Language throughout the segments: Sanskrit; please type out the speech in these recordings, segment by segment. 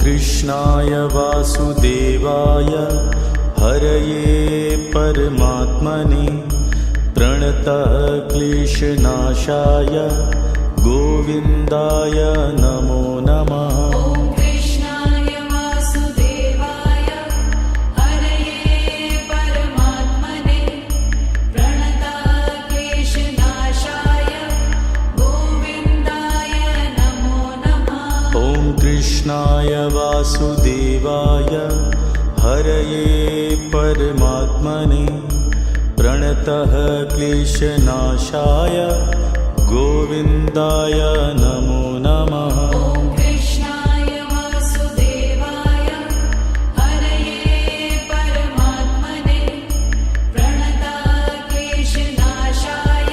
कृष्णाय वासुदेवाय हरये परमात्मने प्रणतः क्लेशनाशाय गोविन्दाय नमो नमः। कृष्णाय वासुदेवाय हरये परमात्मने प्रणतः क्लेशनाशाय गोविन्दाय नमो नमः। कृष्णाय वासुदेवाय हरये परमात्मने प्रणतः क्लेशनाशाय गोविन्दाय नमो नमः। कृष्णाय वासुदेवाय हरये परमात्मने प्रणतः क्लेशनाशाय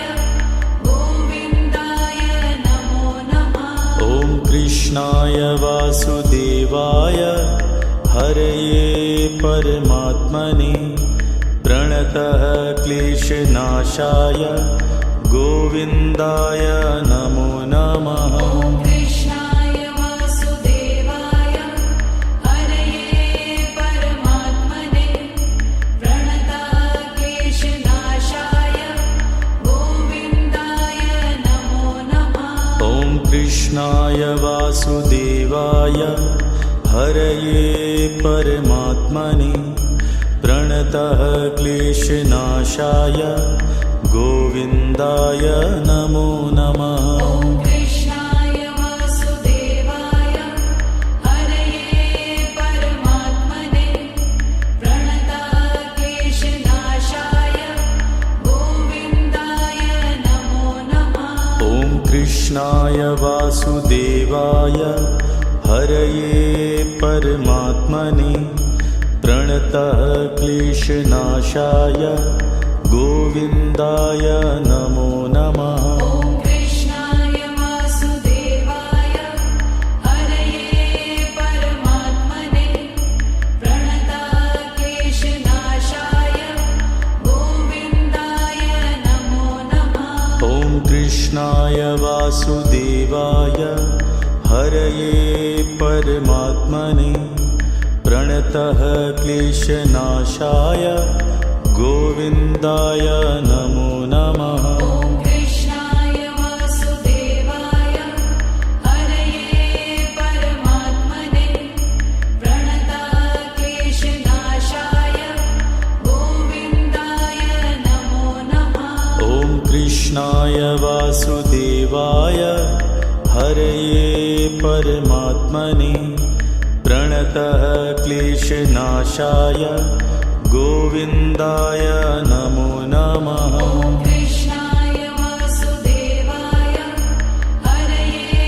गोविन्दाय नमो नमः। कृष्णाय वासुदेवाय हरये परमात्मने प्रणतः क्लेशनाशाय गोविन्दाय नमो नमः। कृष्णाय वासुदेवाय हरये परमात्मने प्रणतः क्लेशनाशाय गोविन्दाय नमो नमः। कृष्णाय वासुदेवाय हरये परमात्मने प्रणतः क्लेशनाशाय गोविन्दाय नमो नमः। कृष्णाय वासुदेवाय हरये परमात्मने प्रणतः क्लेशनाशाय गोविन्दाय नमो नमः। कृष्णाय वासुदेवाय हरये परमात्मने प्रणतः क्लेशनाशाय गोविन्दाय नमो नमः। कृष्णाय वासुदेवाय हरये परमात्मने प्रणतः क्लेशनाशाय गोविन्दाय नमो नमः। कृष्णाय वासुदेवाय हरये परमात्मने प्रणतः क्लेशनाशाय गोविन्दाय नमो नमः। कृष्णाय वासुदेवाय हरये परमात्मने प्रणतः क्लेशनाशाय गोविन्दाय नमो नमः। कृष्णाय वासुदेवाय हरये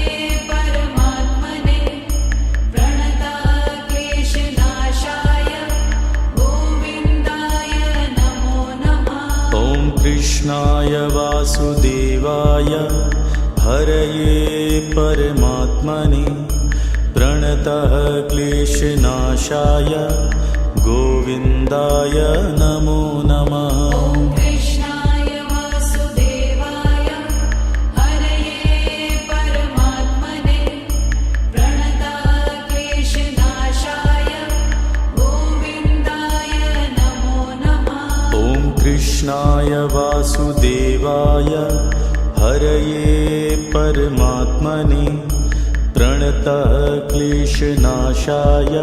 परमात्मने प्रणतः क्लेशनाशाय गोविन्दाय नमो नमः। कृष्णाय वासुदेवाय हरये परमात्मने प्रणतः क्लेशनाशाय गोविन्दाय नमो नमः। कृष्णाय वासुदेवाय हरये परमात्मने प्रणतः क्लेशनाशाय गोविन्दाय नमो नमः। कृष्णाय वासुदेवाय हरये परमात्मने प्रणतः क्लेशनाशाय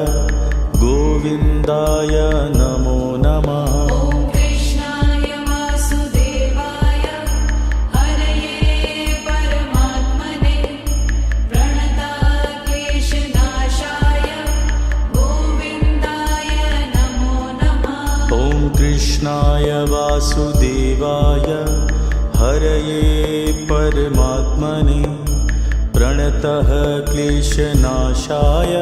गोविन्दाय नमो नमः। कृष्णाय वासुदेवाय हरये परमात्मने प्रणतः क्लेशनाशाय गोविन्दाय नमो नमः। कृष्णाय वासुदेवाय हरये परमात्मने प्रणतः क्लेशनाशाय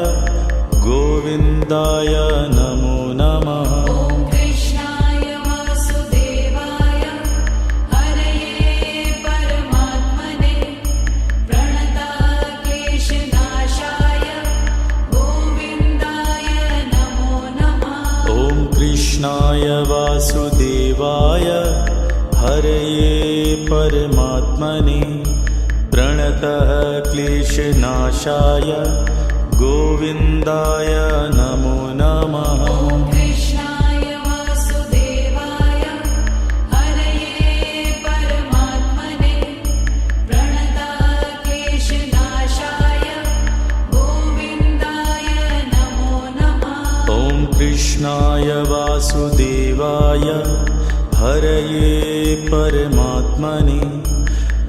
गोविन्दाय नमो नमः। कृष्णाय वासुदेवाय हरये परमात्मने प्रणतः क्लेशनाशाय गोविन्दाय नमो नमः। कृष्णाय वासुदेवाय हरये परमात्मने प्रणतः क्लेशनाशाय गोविन्दाय नमो नमः। ॐ कृष्णाय वासुदेवाय हरये परमात्मने प्रणतक्लेशनाशाय गोविन्दाय नमो नमः। ॐ कृष्णाय वासुदेवाय हरये परमात्मने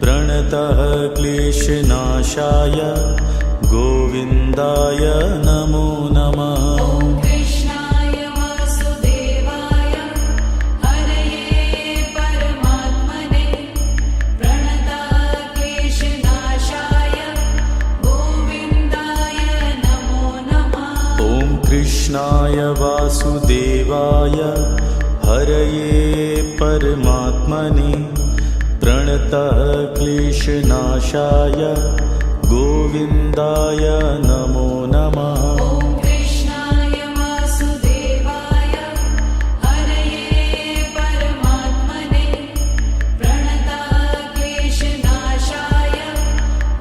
प्रणतः क्लेशनाशाय गोविन्दाय नमो नमः। ॐ कृष्णाय वासुदेवाय हरये परमात्मने प्रणतक्लेशनाशाय गोविन्दाय नमो नमः। ॐ कृष्णाय वासुदेवाय हरये परमात्मने प्रणतः क्लेशनाशाय गोविन्दाय नमो नमः। ॐ कृष्णाय वासुदेवाय हरये परमात्मने प्रणतक्लेशनाशाय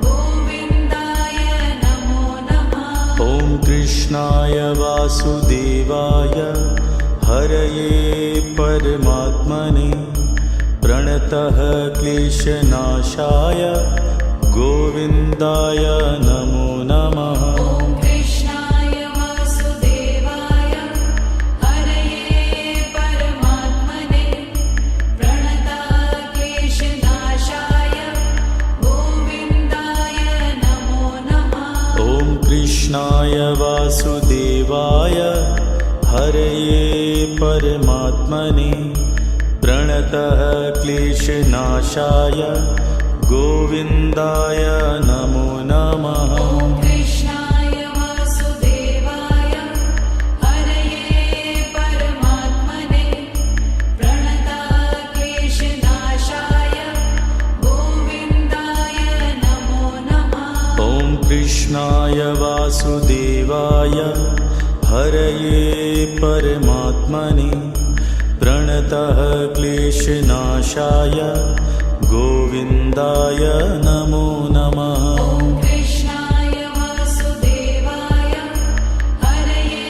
गोविन्दाय नमो नमः। ॐ कृष्णाय वासुदेवाय हरये परमात्मने प्रणतः क्लेशनाशाय गोविन्दाय नमो नमः। ॐ कृष्णाय वासुदेवाय हरये परमात्मने प्रणतक्लेशनाशाय गोविन्दाय नमो नमः। ॐ कृष्णाय वासुदेवाय हरये परमात्मने प्रणतः क्लेशनाशाय गोविन्दाय नमो नमः। ॐ कृष्णाय वासुदेवाय हरये परमात्मने प्रणतक्लेशनाशाय गोविन्दाय नमो नमः। ॐ कृष्णाय वासुदेवाय हरये परमात्मने प्रणतः क्लेशनाशाय गोविन्दाय नमो नमः। ॐ कृष्णाय वासुदेवाय हरये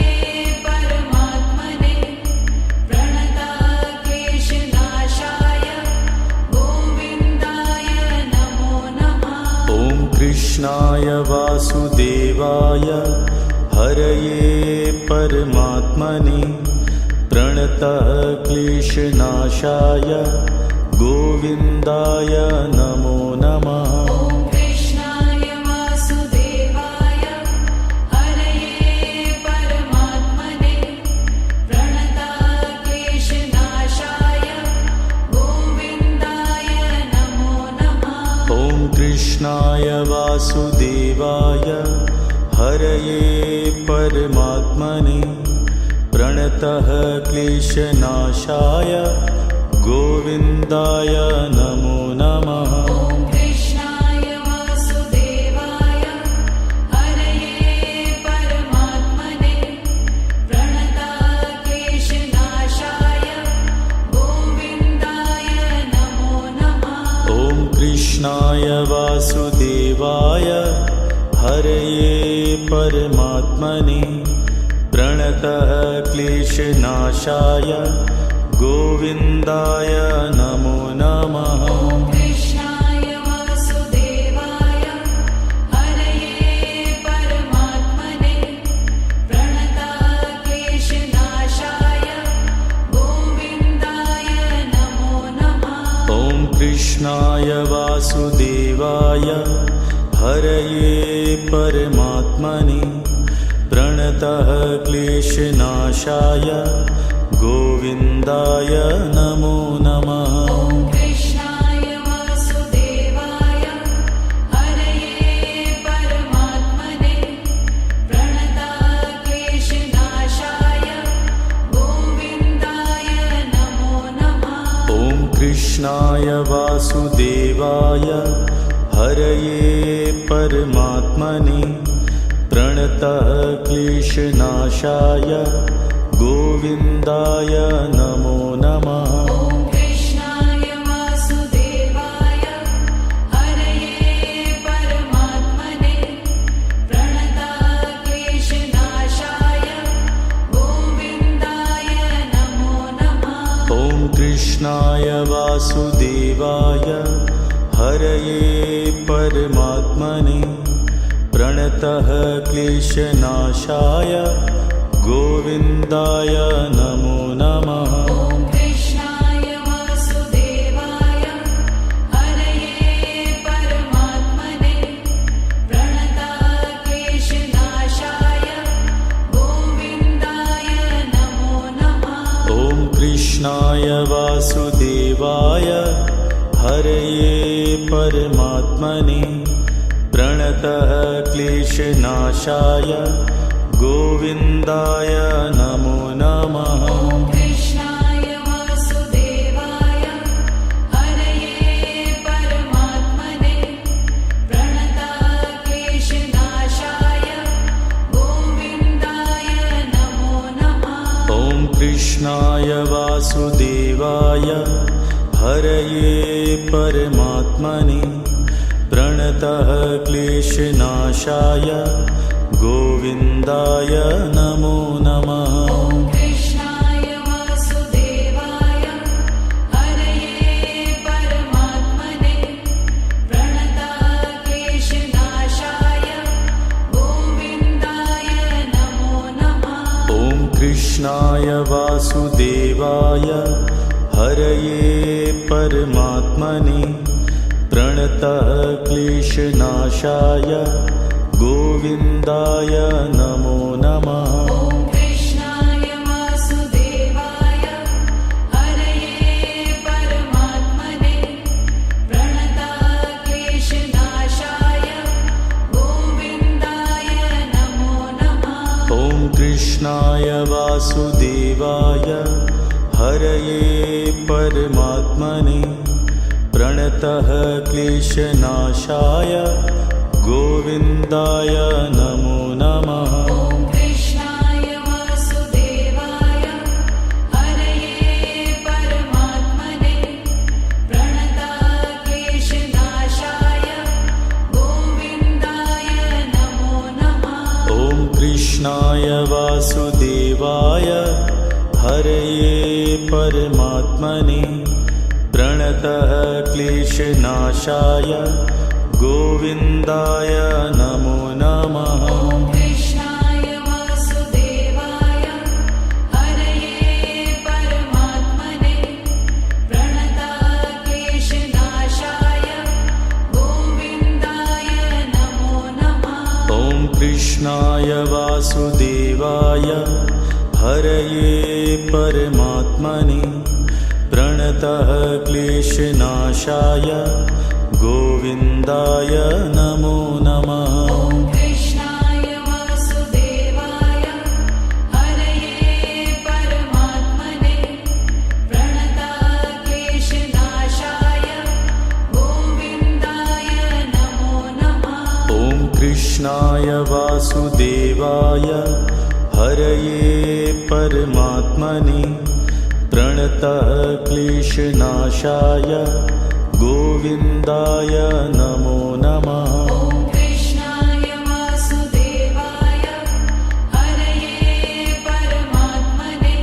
परमात्मने प्रणतक्लेशनाशाय गोविन्दाय नमो नमः। ॐ कृष्णाय वासुदेवाय हरये परमात्मने प्रणतः क्लेशनाशाय गोविन्दाय नमो नमः। ॐ कृष्णाय वासुदेवाय हरये परमात्मने प्रणतक्लेशनाशाय गोविन्दाय नमो नमः। ॐ कृष्णाय वासुदेवाय हरये परमात्मने प्रणतः क्लेशनाशाय गोविन्दाय नमो नमः। ॐ कृष्णाय वासुदेवाय हरये परमात्मने प्रणतक्लेशनाशाय गोविन्दाय नमो नमः। ॐ कृष्णाय वासुदेवाय हरये परमात्मने प्रणतः क्लेशनाशाय गोविन्दाय नमो नमः। ॐ कृष्णाय वासुदेवाय हरये परमात्मने प्रणतक्लेशनाशाय गोविन्दाय नमो नमः। ॐ कृष्णाय वासुदेवाय हरये परमात्मने प्रणतः क्लेशनाशाय गोविन्दाय नमो नमः। ॐ कृष्णाय वासुदेवाय हरये परमात्मने प्रणतक्लेशनाशाय गोविन्दाय नमो नमः। ॐ कृष्णाय वासुदेवाय हरये परमात्मने प्रणतः क्लेशनाशाय गोविन्दाय नमो नमः। ॐ कृष्णाय वासुदेवाय हरये परमात्मने प्रणतक्लेशनाशाय कृष्णाय वासुदेवाय हरये परमात्मने प्रणतः क्लेशनाशाय गोविन्दाय नमो नमः। ॐ कृष्णाय वासुदेवाय हरये परमात्मने प्रणतः क्लेशनाशाय गोविन्दाय नमो नमः। ॐ कृष्णाय वासुदेवाय हरये परमात्मने प्रणतः क्लेशनाशाय गोविन्दाय नमो नमः। ॐ कृष्णाय वासुदेवाय हरये परमात्मने प्रणतः क्लेशनाशाय गोविन्दाय नमो नमः। ॐ कृष्णाय वासुदेवाय हरये परमात्मने प्रणतः क्लेशनाशाय गोविन्दाय नमो नमः। ॐ कृष्णाय वासुदेवाय हरये परमात्मने प्रणतः क्लेशनाशाय गोविन्दाय नमो नमः। ॐ कृष्णाय वासुदेवाय हरये परमात्मने प्रणतः क्लेशनाशाय गोविन्दाय नमो नमः। ॐ कृष्णाय वासुदेवाय हरये परमात्मने प्रणतः क्लेशनाशाय गोविन्दाय नमो नमः। ॐ कृष्णाय वासुदेवाय हरये परमात्मने प्रणतः क्लेशनाशाय गोविन्दाय नमो नमः। ॐ कृष्णाय वासुदेवाय हरये परमात्मने प्रणतः क्लेशनाशाय गोविन्दाय नमो नमः। ॐ कृष्णाय वासुदेवाय हरये परमात्मने प्रणतः क्लेशनाशाय गोविन्दाय नमो नमः। ॐ कृष्णाय वासुदेवाय हरये परमात्मने प्रणतः क्लेशनाशाय गोविन्दाय नमो नमः। ॐ कृष्णाय वासुदेवाय हरये परमात्मने प्रणतः क्लेशनाशाय गोविन्दाय नमो नमः। ॐ कृष्णाय वासुदेवाय हरये परमात्मने प्रणतः क्लेशनाशाय गोविन्दाय नमो नमः। ॐ कृष्णाय वासुदेवाय हरये परमात्मने प्रणतः क्लेशनाशाय गोविन्दाय नमो नमः। ॐ कृष्णाय वासुदेवाय हरये परमात्मने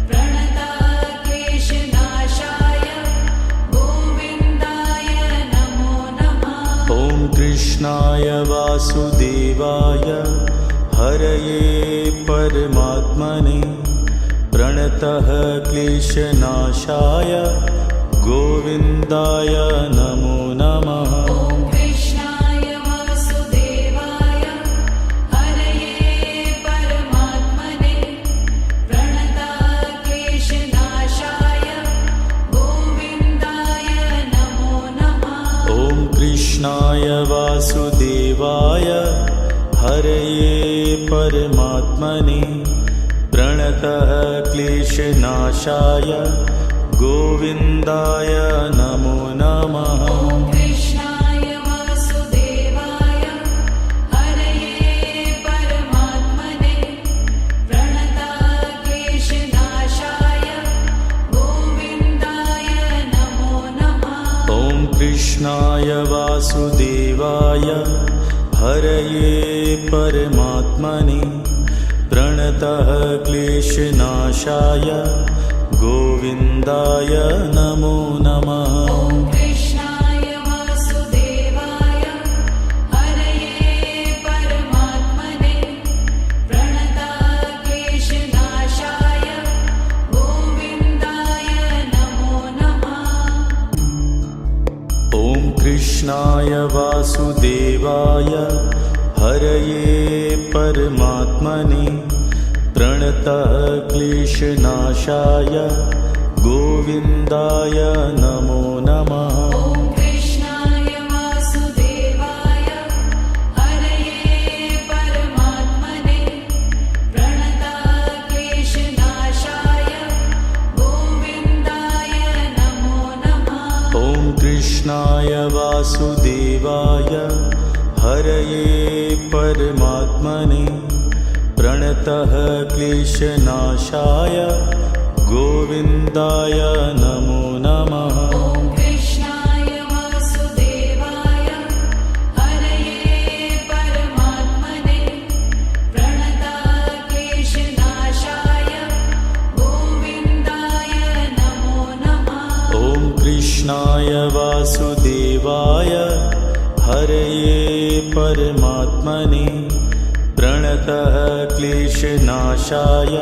प्रणतः क्लेशनाशाय गोविन्दाय नमो नमः। ॐ कृष्णाय वासुदेवाय हरये परमात्मने प्रणतः क्लेशनाशाय गोविन्दाय नमो नमः। ॐ कृष्णाय वासुदेवाय हरये परमात्मने प्रणतः क्लेशनाशाय गोविन्दाय नमो नमः। ॐ कृष्णाय वासुदेवाय हरये परमात्मने प्रणतः क्लेशनाशाय गोविन्दाय नमो नमः। ॐ कृष्णाय वासुदेवाय हरये परमात्मने प्रणतः क्लेशनाशाय गोविन्दाय नमो नमः। ॐ कृष्णाय वासुदेवाय हरये परमात्मने प्रणतः क्लेशनाशाय गोविन्दाय नमो नमः। ॐ कृष्णाय वासुदेवाय हरये परमात्मने प्रणतक्लेशनाशाय गोविन्दाय नमो नमः। ॐ कृष्णाय वासुदेवाय हरये परमात्मने प्रणतक्लेशनाशाय गोविन्दाय नमो नमः। ॐ कृष्णाय वासुदेवाय हरये परमात्मने प्रणतक्लेशनाशाय गोविन्दाय नमो नमः। ॐ कृष्णाय वासुदेवाय हरये परमात्मने प्रणतः क्लेशनाशाय गोविन्दाय नमो नमः। ॐ कृष्णाय वासुदेवाय हरये परमात्मने प्रणतक्लेशनाशाय गोविन्दाय नमो नमः। ॐ कृष्णाय वासुदेवाय हरये परमात्मने प्रणतः क्लेशनाशाय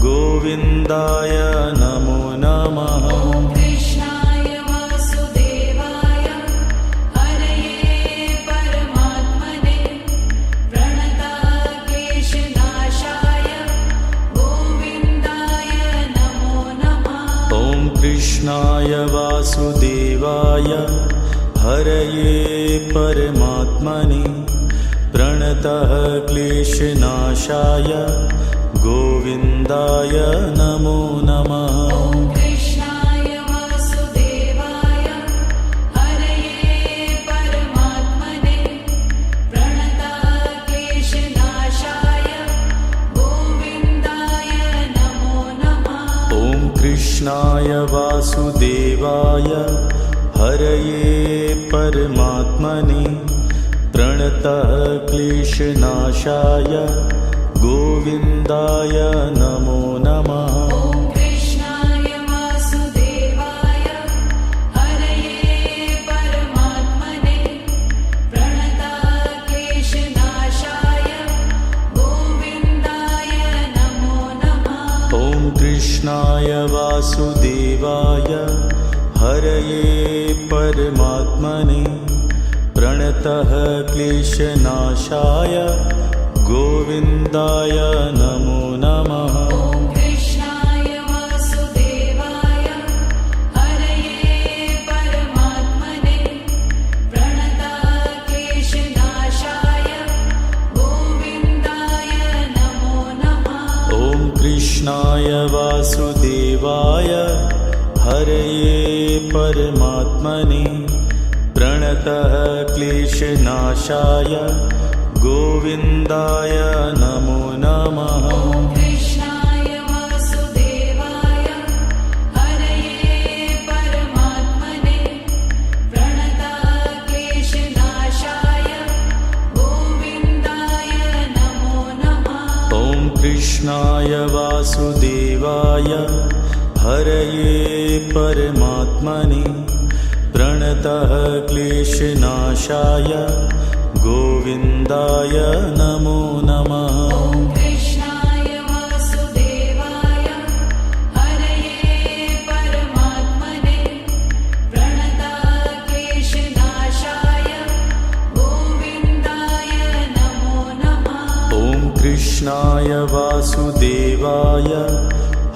गोविन्दाय नमो नमः। ॐ कृष्णाय वासुदेवाय हरये परमात्मने प्रणतक्लेशनाशाय गोविन्दाय नमो नमः। ॐ कृष्णाय वासुदेवाय हरये परमात्मने प्रणतः क्लेशनाशाय गोविन्दाय नमो नमः। ॐ कृष्णाय वासुदेवाय हरये परमात्मने प्रणतक्लेशनाशाय गोविन्दाय नमो नमः। ॐ कृष्णाय वासुदेवाय हरये परमात्मने प्रणतः क्लेशनाशाय गोविन्दाय नमो नमः। ॐ कृष्णाय वासुदेवाय हरये परमात्मने प्रणतक्लेशनाशाय गोविन्दाय नमो नमः। ॐ कृष्णाय वासुदेवाय हरये परमात्मने प्रणतः क्लेशनाशाय गोविन्दाय नमो नमः। ॐ कृष्णाय वासुदेवाय हरये परमात्मने प्रणतक्लेशनाशाय गोविन्दाय नमो नमः। ॐ कृष्णाय वासुदेवाय हरये परमात्मने प्रणतः क्लेशनाशाय गोविन्दाय नमो नमः। ॐ कृष्णाय वासुदेवाय हरये परमात्मने प्रणतक्लेशनाशाय गोविन्दाय नमो नमः। ॐ कृष्णाय वासुदेवाय हरये परमात्मने प्रणतः क्लेशनाशाय गोविन्दाय नमो नमः। ॐ कृष्णाय वासुदेवाय हरये परमात्मने प्रणतक्लेशनाशाय गोविन्दाय नमो नमः। ॐ कृष्णाय वासुदेवाय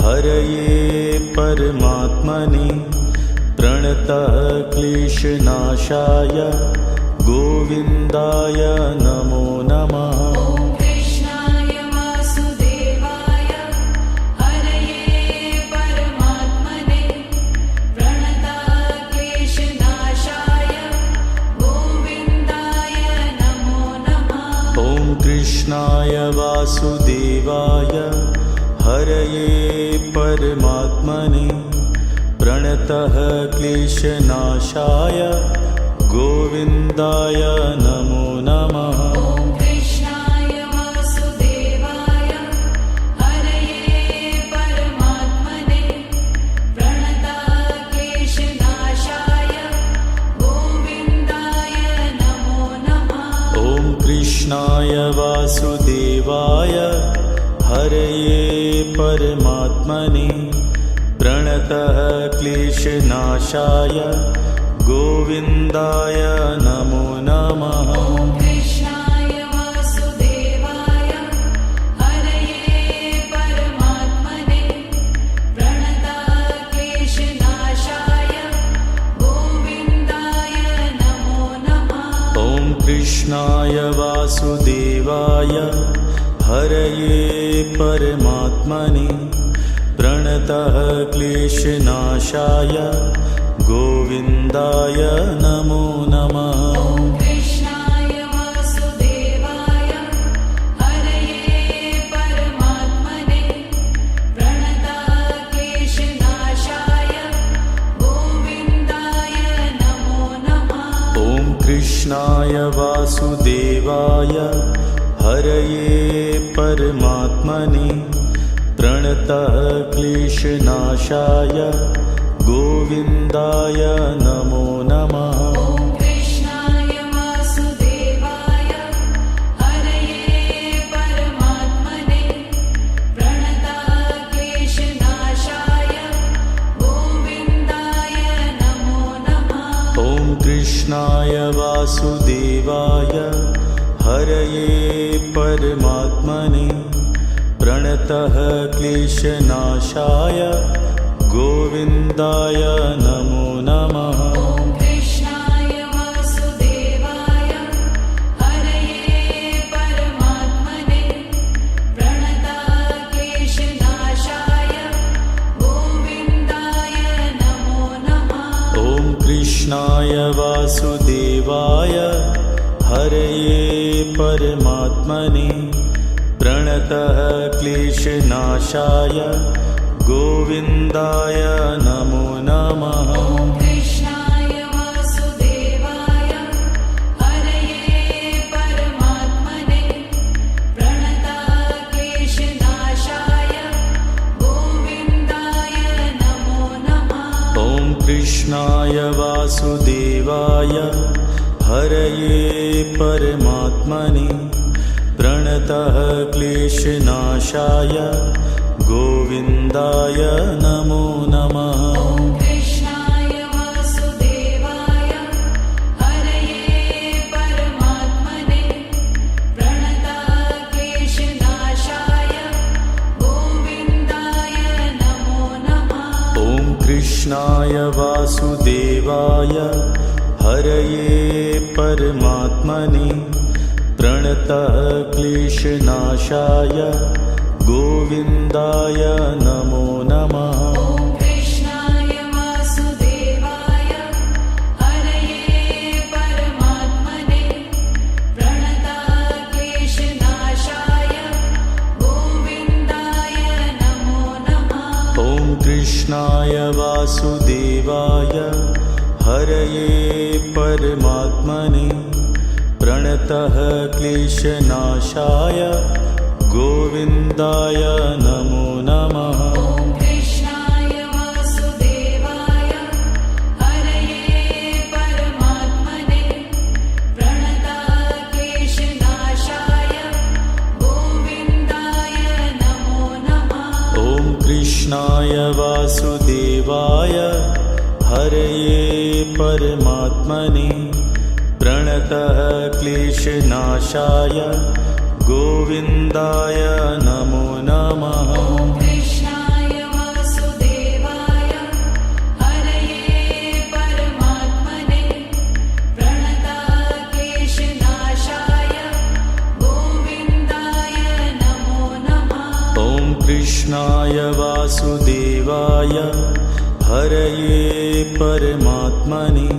हरये परमात्मने प्रणतः क्लेशनाशाय गोविन्दाय नमो नमः। ॐ कृष्णाय वासुदेवाय हरये परमात्मने प्रणतक्लेशनाशाय गोविन्दाय नमो नमः। ॐ कृष्णाय वासुदेवाय हरये परमात्मने प्रणतः क्लेशनाशाय गोविन्दाय नमो नमः। ॐ कृष्णाय वासुदेवाय हरये परमात्मने कृष्णाय वासुदेवाय हरये परमात्मने प्रणतः क्लेशनाशाय गोविन्दाय नमो नमः। ॐ कृष्णाय वासुदेवाय हरये परमात्मने प्रणतः क्लेशनाशाय गोविन्दाय नमो नमः। ॐ कृष्णाय वासुदेवाय हरये परमात्मने प्रणतः क्लेशनाशाय गोविन्दाय नमो नमः। ॐ कृष्णाय वासुदेवाय हरये परमात्मने प्रणतः क्लेशनाशाय गोविन्दाय नमो नमः। ॐ कृष्णाय वासुदेवाय हरये परमात्मने प्रणतः क्लेशनाशाय गोविन्दाय नमो नमः। ॐ कृष्णाय वासुदेवाय हरये परमात्मने प्रणतः क्लेशनाशाय गोविन्दाय नमो नमः। ॐ कृष्णाय वासुदेवाय हरये परमात्मने प्रणतः क्लेशनाशाय गोविन्दाय नमो नमः। ॐ कृष्णाय वासुदेवाय हरये परमात्मने प्रणतः क्लेशनाशाय गोविन्दाय नमो नमः। ॐ कृष्णाय वासुदेवाय हरये परमात्मने प्रणतः क्लेशनाशाय गोविन्दाय नमो नमः। ॐ कृष्णाय वासुदेवाय हरये परमात्मने प्रणतः क्लेशनाशाय गोविन्दाय नमो नमः। ॐ कृष्णाय वासुदेवाय हरये परमात्मने प्रणतः क्लेशनाशाय गोविन्दाय नमो नमः। ॐ कृष्णाय वासुदेवाय हरये परमात्मने प्रणतः क्लेशनाशाय गोविन्दाय नमो नमः। ॐ कृष्णाय वासुदेवाय हरये परमात्मने प्रणतः क्लेशनाशाय गोविन्दाय नमो नमः। ॐ कृष्णाय वासुदेवाय हरये परमात्मने प्रणतः क्लेशनाशाय गोविन्दाय नमो नमः। ॐ कृष्णाय वासुदेवाय हरये परमात्मने प्रणतः क्लेशनाशाय गोविन्दाय नमो नमः। ॐ कृष्णाय वासुदेवाय हरये परमात्मने प्रणतः क्लेशनाशाय गोविन्दाय नमो नमः। ॐ कृष्णाय वासुदेवाय हरये परमात्मने प्रणतः क्लेशनाशाय गोविन्दाय नमो नमः। ॐ कृष्णाय वासुदेवाय हरये परमात्मने प्रणतः क्लेशनाशाय गोविन्दाय नमो नमः। ॐ कृष्णाय वासुदेवाय हरये परमात्मने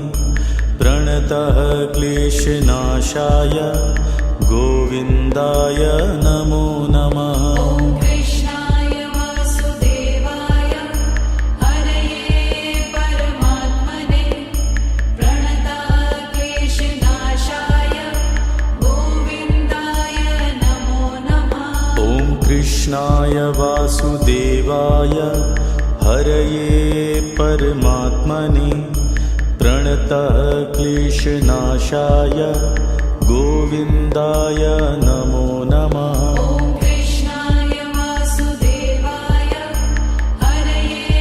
प्रणतः क्लेशनाशाय गोविन्दाय नमो नमः। ॐ कृष्णाय वासुदेवाय हरये परमात्मने प्रणतः क्लेशनाशाय गोविन्दाय नमो नमः। ॐ कृष्णाय वासुदेवाय हरये परमात्मने प्रणतः क्लेशनाशाय गोविन्दाय नमो नमः। ॐ कृष्णाय वासुदेवाय हरये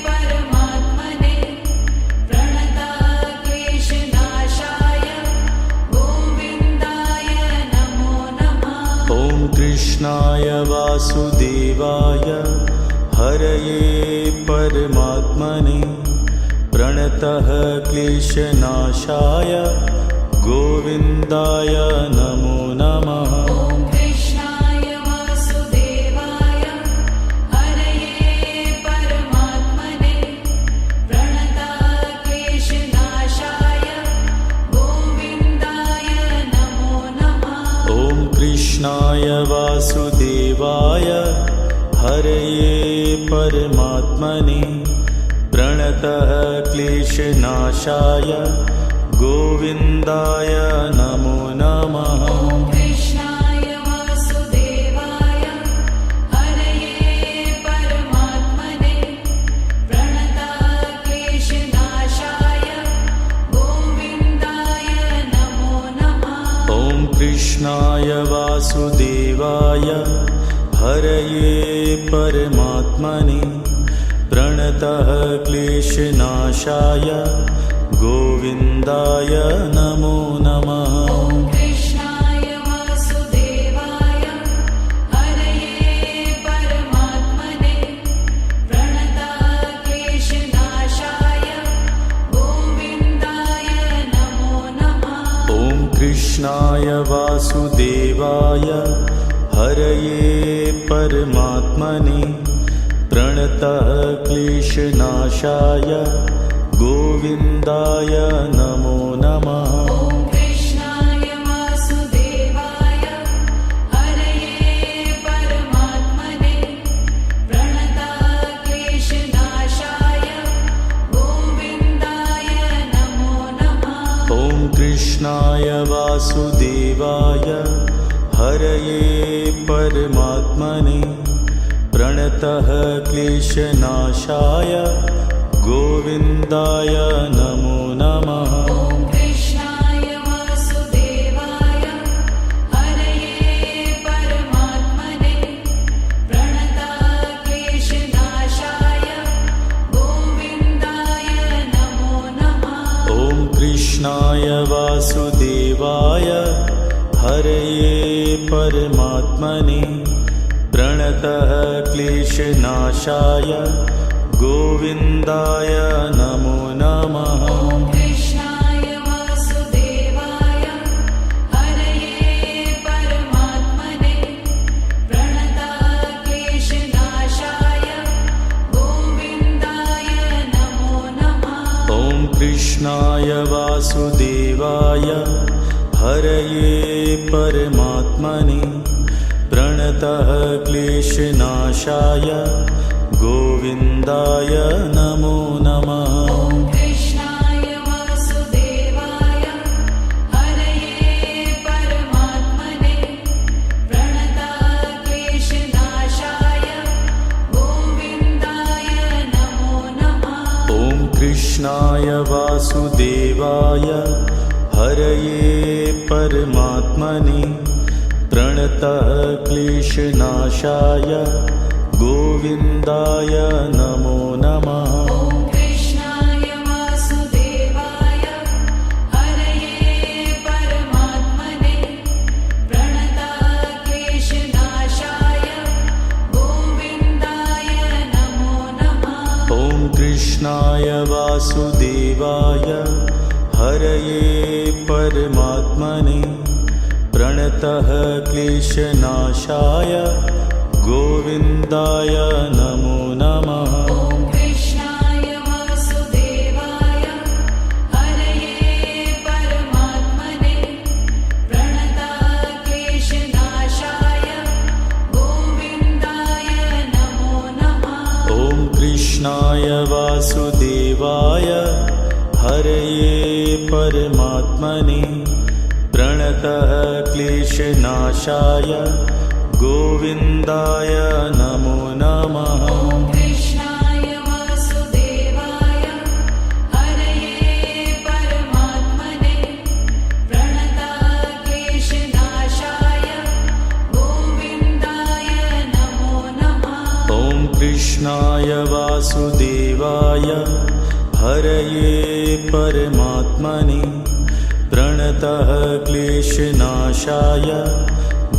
परमात्मने प्रणतक्लेशनाशाय गोविन्दाय नमो नमः। ॐ कृष्णाय वासुदेवाय हरये परमात्मने प्रणतः क्लेशनाशाय गोविन्दाय नमो नमः। ॐ कृष्णाय वासुदेवाय हरये परमात्मने प्रणतक्लेशनाशाय गोविन्दाय नमो नमः। ॐ कृष्णाय वासुदेवाय हरये परमात्मने प्रणतः क्लेशनाशाय गोविन्दाय नमो नमः। ॐ कृष्णाय वासुदेवाय हरये परमात्मने प्रणतक्लेशनाशाय गोविन्दाय नमो नमः। ॐ कृष्णाय वासुदेवाय हरये परमात्मने प्रणतः क्लेशनाशाय गोविन्दाय नमो नमः। ॐ कृष्णाय वासुदेवाय हरये परमात्मने प्रणतक्लेशनाशाय गोविन्दाय नमो नमः। ॐ कृष्णाय वासुदेवाय हरये परमात्मने प्रणतः क्लेशनाशाय गोविन्दाय नमो नमः। ॐ कृष्णाय वासुदेवाय हरये परमात्मने प्रणतक्लेशनाशाय गोविन्दाय नमो नमः। ॐ कृष्णाय वासुदेवाय हरये परमात्मने प्रणतः क्लेशनाशाय गोविन्दाय नमो नमः। ॐ कृष्णाय वासुदेवाय हरये परमात्मने प्रणतक्लेशनाशाय गोविन्दाय नमो नमः। ॐ कृष्णाय वासुदेवाय हरये परमात्मने प्रणतः क्लेशनाशाय गोविन्दाय नमो नमः। ॐ कृष्णाय वासुदेवाय हरये परमात्मने प्रणतक्लेशनाशाय गोविन्दाय नमो नमः। ॐ कृष्णाय वासुदेवाय हरये परमात्मने प्रणतः क्लेशनाशाय गोविन्दाय नमो नमः। ॐ कृष्णाय वासुदेवाय हरये परमात्मने प्रणतक्लेशनाशाय गोविन्दाय नमो नमः। ॐ कृष्णाय वासुदेवाय हरये परमात्मने प्रणतः क्लेशनाशाय गोविन्दाय नमो नमः। ॐ कृष्णाय वासुदेवाय हरये परमात्मने प्रणतक्लेशनाशाय गोविन्दाय नमो नमः। ॐ कृष्णाय वासुदेवाय हरये परमात्मने प्रणतः क्लेशनाशाय गोविन्दाय नमो नमः। ॐ कृष्णाय वासुदेवाय हरये परमात्मने प्रणतक्लेशनाशाय गोविन्दाय नमो नमः। ॐ कृष्णाय वासुदेवाय हरये परमात्मने प्रणतः क्लेशनाशाय गोविन्दाय नमो नमः। ॐ कृष्णाय वासुदेवाय हरये परमात्मने प्रणतक्लेशनाशाय कृष्णाय वासुदेवाय हरये परमात्मने प्रणतः क्लेशनाशाय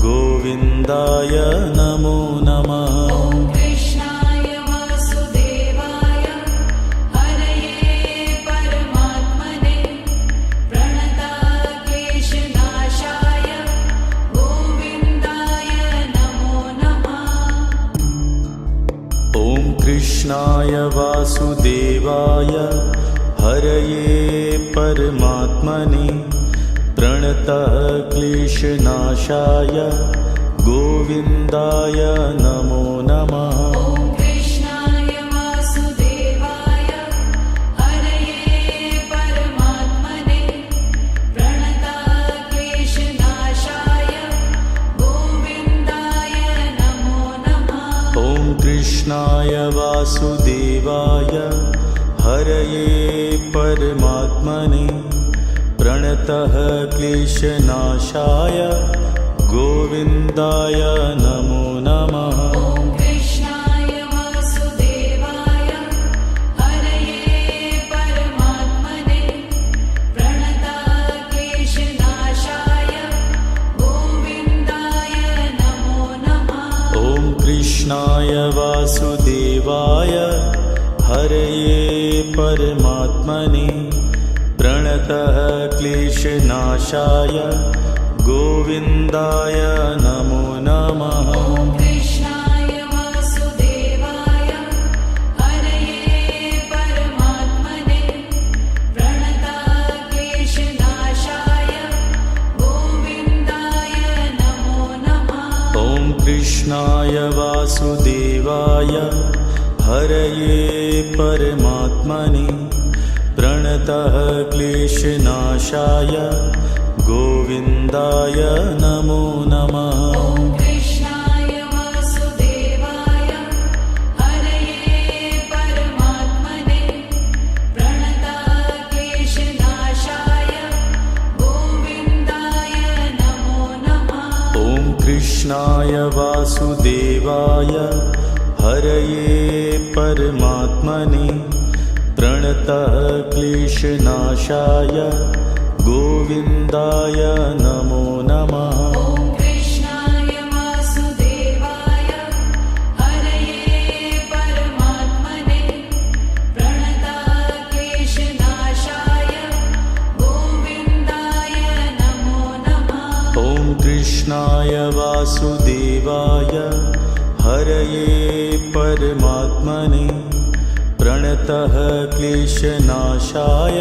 गोविन्दाय नमो नमः। ॐ कृष्णाय वासुदेवाय हरये परमात्मने प्रणतः क्लेशनाशाय गोविन्दाय नमो नमः। ॐ कृष्णाय वासुदेवाय हरये परमात्मने प्रणतः क्लेशनाशाय गोविन्दाय नमो नमः। ॐ कृष्णाय वासुदेवाय हरये परमात्मने प्रणतः क्लेशनाशाय गोविन्दाय नमो नमः। ॐ कृष्णाय वासुदेवाय हरये परमात्मने प्रणतः क्लेशनाशाय गोविन्दाय नमो नमः। ॐ कृष्णाय वासुदेवाय हरये परमात्मने प्रणतः क्लेशनाशाय गोविन्दाय नमो नमः। ॐ कृष्णाय वासुदेवाय हरये परमात्मने प्रणतः क्लेशनाशाय गोविन्दाय नमो नमः। ॐ कृष्णाय वासुदेवाय हरये परमात्मने प्रणतः क्लेशनाशाय गोविन्दाय नमो नमः। ॐ कृष्णाय वासुदेवाय हरये परमात्मने प्रणतः क्लेशनाशाय गोविन्दाय नमो नमः। ॐ कृष्णाय वासुदेवाय हरये परमात्मने प्रणतः क्लेशनाशाय गोविन्दाय नमो नमः। ॐ कृष्णाय वासुदेवाय हरये परमात्मने प्रणतः क्लेशनाशाय गोविन्दाय नमो नमः। ॐ कृष्णाय वासुदेवाय हरये परमात्मने प्रणतः क्लेशनाशाय गोविन्दाय नमो नमः। ॐ कृष्णाय वासुदेवाय हरये परमात्मने प्रणतः क्लेशनाशाय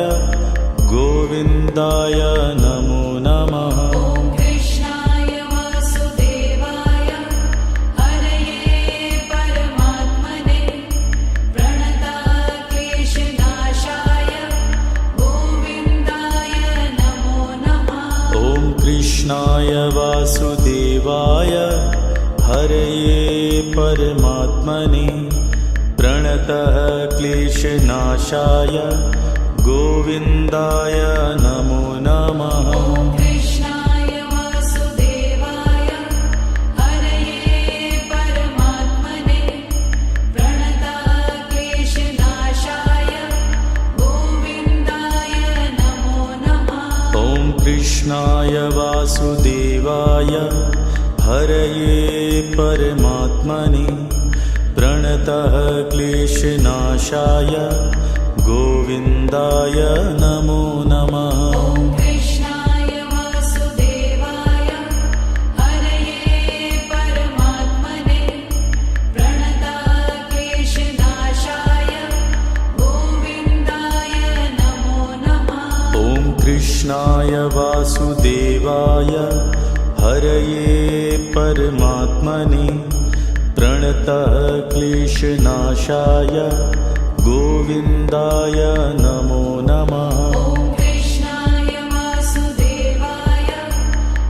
गोविन्दाय नमो नमः। ॐ कृष्णाय वासुदेवाय हरये परमात्मने प्रणतः क्लेशनाशाय गोविन्दाय नमो नमः। ॐ कृष्णाय वासुदेवाय हरये परमात्मने प्रणतः क्लेशनाशाय गोविन्दाय नमो नमः। ॐ कृष्णाय वासुदेवाय हरये परमात्मने प्रणतः क्लेशनाशाय गोविन्दाय नमो नमः। ॐ कृष्णाय वासुदेवाय हरये परमात्मने प्रणतः क्लेशनाशाय गोविन्दाय नमो नमः। ॐ कृष्णाय वासुदेवाय हरये परमात्मने प्रणतः क्लेशनाशाय गोविन्दाय नमो नमः। ॐ कृष्णाय वासुदेवाय हरये परमात्मने प्रणतः क्लेशनाशाय गोविन्दाय नमो नमः। ॐ कृष्णाय वासुदेवाय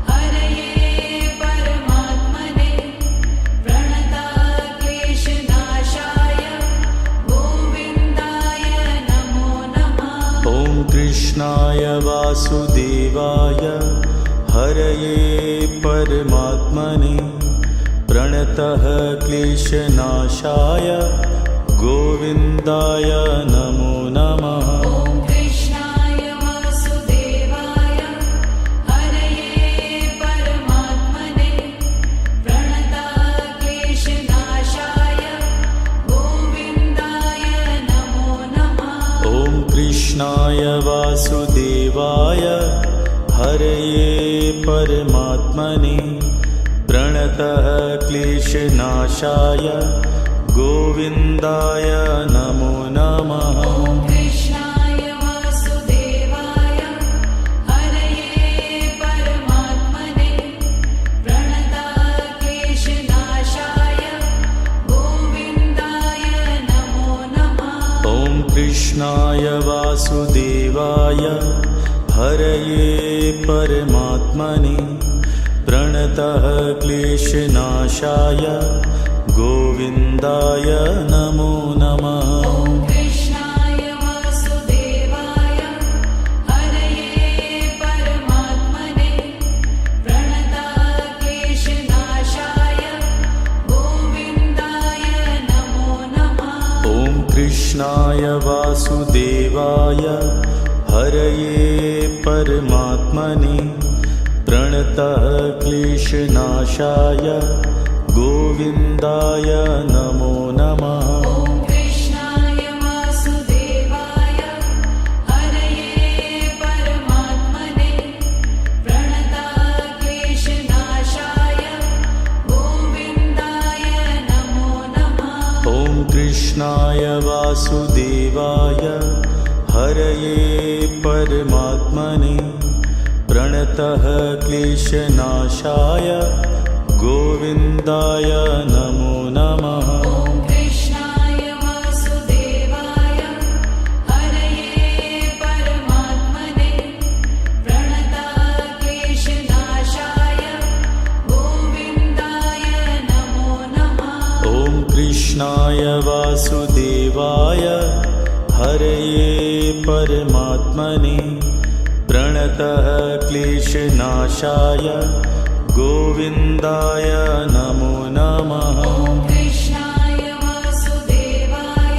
हरये परमात्मने प्रणतः क्लेशनाशाय गोविन्दाय नमो नमः। ॐ कृष्णाय वासुदेवाय हरये परमात्मने प्रणतः क्लेशनाशाय गोविन्दाय नमो नमः। ॐ कृष्णाय वासुदेवाय हरये परमात्मने प्रणताः क्लेशनाशाय गोविन्दाय नमो नमः। ॐ कृष्णाय वासुदेवाय हरये परमात्मने प्रणतः क्लेशनाशाय गोविन्दाय नमो नमः। ॐ कृष्णाय वासुदेवाय हरये परमात्मने प्रणताः क्लेशनाशाय गोविन्दाय नमो नमः। ॐ कृष्णाय वासुदेवाय हरये परमात्मने प्रणतः क्लेशनाशाय गोविन्दाय नमो नमः। ॐ कृष्णाय वासुदेवाय हरये परमात्मने प्रणताः क्लेशनाशाय गोविन्दाय नमो नमः। ॐ कृष्णाय वासुदेवाय हरये परमात्मने प्रणतः क्लेशनाशाय गोविन्दाय नमो नमः। ॐ कृष्णाय वासुदेवाय हरये परमात्मने प्रणताः क्लेशनाशाय गोविन्दाय नमो नमः। ॐ कृष्णाय वासुदेवाय हरये परमात्मने प्रणतः क्लेशनाशाय गोविन्दाय नमो नमः। ॐ कृष्णाय वासुदेवाय हरये परमात्मने प्रणताः क्लेशनाशाय गोविन्दाय नमो नमः। ॐ कृष्णाय वासुदेवाय हरये परमात्मने प्रणतः क्लेशनाशाय गोविन्दाय नमो नमः। ॐ कृष्णाय वासुदेवाय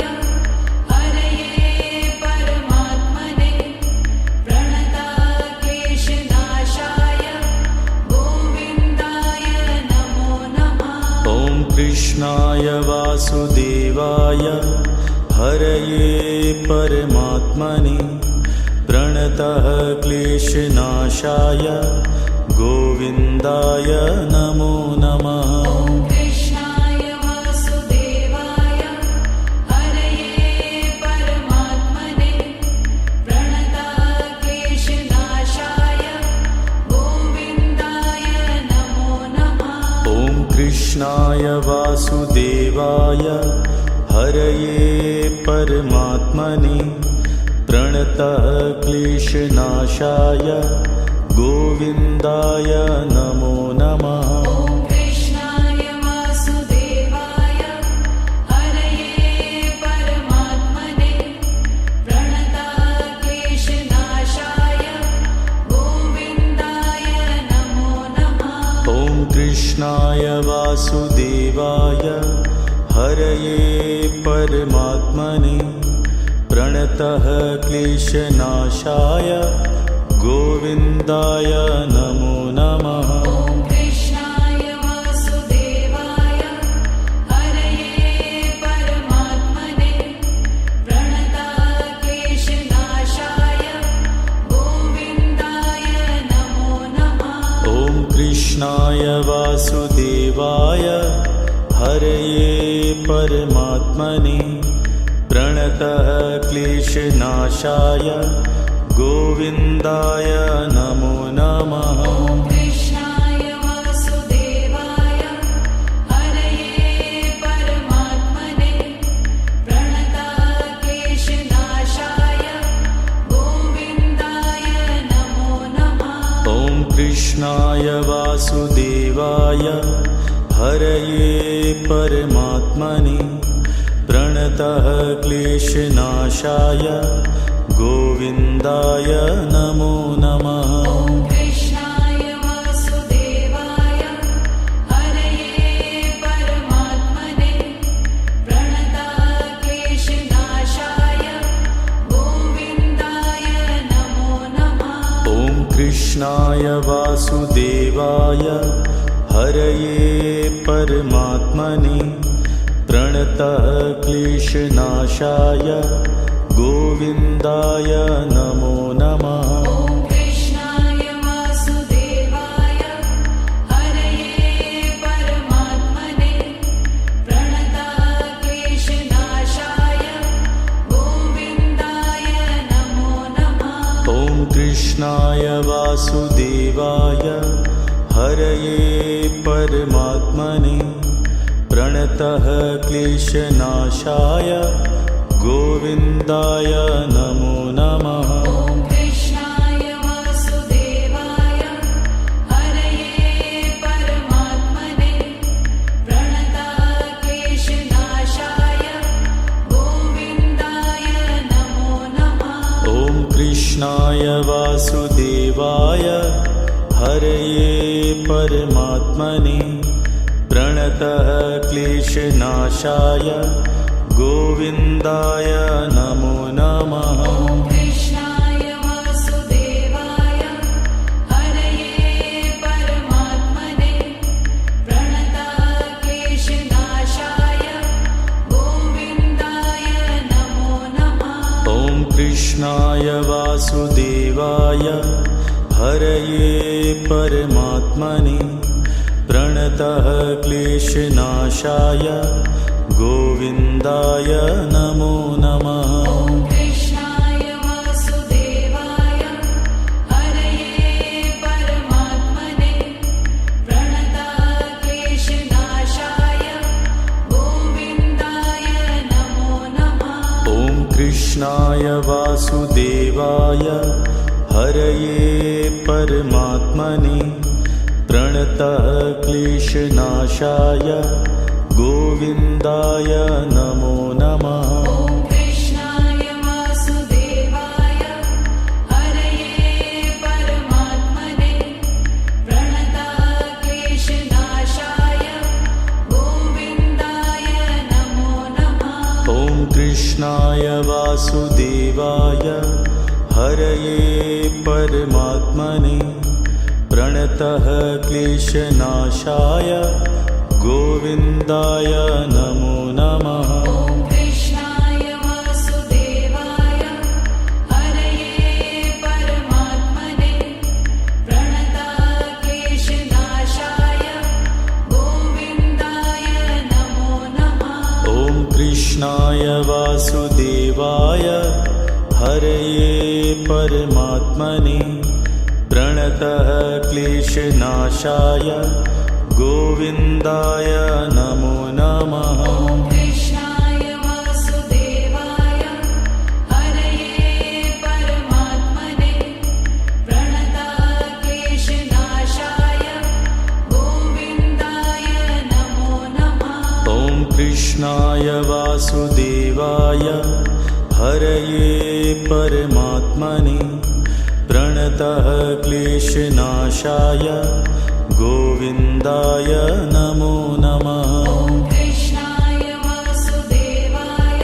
हरये परमात्मने प्रणताः क्लेशनाशाय गोविन्दाय नमो नमः। ॐ कृष्णाय वासुदेवाय हरये परमात्मने प्रणतः क्लेशनाशाय गोविन्दाय नमो नमः। ॐ कृष्णाय वासुदेवाय हरये परमात्मने प्रणताः क्लेशनाशाय गोविन्दाय नमो नमः। ॐ कृष्णाय वासुदेवाय हरये परमात्मने प्रणतः क्लेशनाशाय गोविन्दाय नमो नमः। ॐ कृष्णाय वासुदेवाय हरये परमात्मने प्रणताः क्लेशनाशाय गोविन्दाय नमो नमः। ॐ कृष्णाय वासुदेवाय हरये परमात्मने प्रणतः क्लेशनाशाय गोविन्दाय नमो नमः। ॐ कृष्णाय वासुदेवाय हरये परमात्मने प्रणताः क्लेशनाशाय गोविन्दाय नमो नमः। ॐ कृष्णाय वासुदेवाय हरये परमात्मने प्रणतः क्लेशनाशाय गोविन्दाय नमो नमः। ॐ कृष्णाय वासुदेवाय हरये परमात्मने प्रणताः क्लेशनाशाय गोविन्दाय नमो नमः। ॐ कृष्णाय वासुदेवाय हरये परमात्मने प्रणतः क्लेशनाशाय गोविन्दाय नमो नमः। ॐ कृष्णाय वासुदेवाय हरये कृष्णाय वासुदेवाय हरये परमात्मने प्रणतः क्लेशनाशाय गोविन्दाय नमो नमः। ॐ कृष्णाय वासुदेवाय हरये परमात्मने प्रणतः क्लेशनाशाय गोविन्दाय नमो नमः। ॐ कृष्णाय वासुदेवाय हरये परमात्मने प्रणतः क्लेशनाशाय गोविन्दाय नमो नमः। ॐ कृष्णाय वासुदेवाय हरये परमात्मने प्रणतः क्लेशनाशाय गोविन्दाय नमो नमः। ॐ कृष्णाय वासुदेवाय हरये परमात्मने प्रणतः क्लेशनाशाय गोविन्दाय नमो नमः। ॐ कृष्णाय वासुदेवाय हरये परमात्मने प्रणतः क्लेशनाशाय गोविन्दाय नमो नमः। ॐ कृष्णाय वासुदेवाय हरये परमात्मने प्रणतः क्लेशनाशाय गोविन्दाय नमो नमः। ॐ कृष्णाय वासुदेवाय हरये परमात्मने प्रणतः क्लेशनाशाय गोविन्दाय नमो नमः। ॐ कृष्णाय वासुदेवाय हरये परमात्मने प्रणतः क्लेशनाशाय गोविन्दाय नमो नमः। ॐ कृष्णाय वासुदेवाय हरये परमात्मने प्रणतः क्लेशनाशाय गोविन्दाय नमो नमः। ॐ कृष्णाय वासुदेवाय हरये परमात्मने प्रणतः क्लेशनाशाय गोविन्दाय नमो नमः। ॐ कृष्णाय वासुदेवाय हरये परमात्मने प्रणतः क्लेशनाशाय गोविन्दाय नमो नमः। ॐ कृष्णाय वासुदेवाय हरये परमात्मने प्रणतः क्लेशनाशाय गोविन्दाय नमो नमः। ॐ कृष्णाय वासुदेवाय हरये परमात्मने प्रणतः क्लेशनाशाय गोविन्दाय नमो नमः। ॐ कृष्णाय वासुदेवाय हरये परमात्मने प्रणतः क्लेशनाशाय गोविन्दाय नमो नमः। ॐ कृष्णाय वासुदेवाय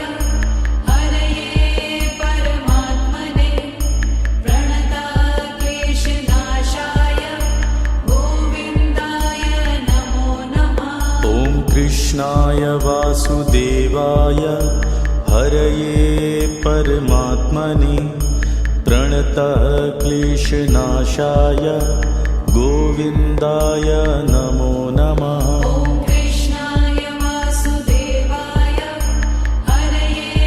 हरये परमात्मने प्रणतः क्लेशनाशाय गोविन्दाय नमो नमः। ॐ कृष्णाय वासुदेवाय हरये परमात्मने प्रणतः क्लेशनाशाय गोविन्दाय नमो नमः। ॐ कृष्णाय वासुदेवाय हरये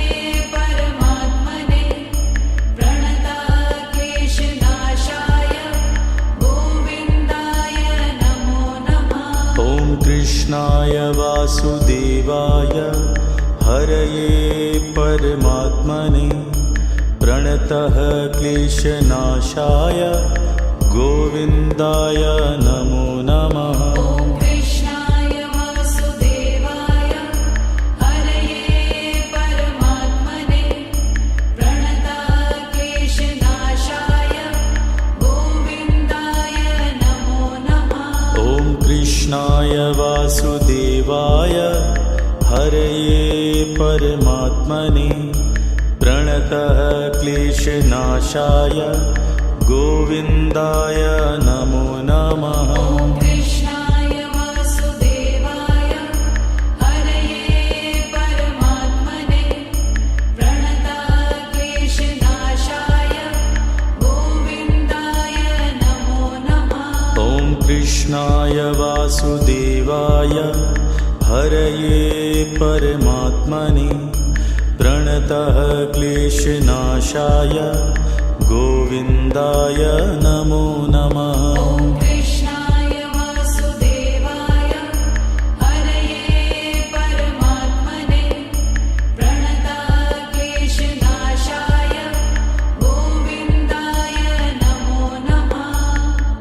परमात्मने प्रणतः क्लेशनाशाय गोविन्दाय नमो नमः। ॐ कृष्णाय वासुदेवाय हरये परमात्मने प्रणतः क्लेशनाशाय गोविन्दाय नमो नमः। ॐ कृष्णाय वासुदेवाय हरये परमात्मने प्रणतः क्लेशनाशाय गोविन्दाय नमो नमः। ॐ कृष्णाय वासुदेवाय हरये परमात्मने प्रणतः क्लेशनाशाय गोविन्दाय नमो नमः ॐ कृष्णाय वासुदेवाय हरये परमात्मने प्रणतक्लेशनाशाय गोविन्दाय नमो नमः ॐ कृष्णाय वासुदेवाय हरये परमात्मने प्रणतः क्लेशनाशाय गोविन्दाय नमो नमः ॐ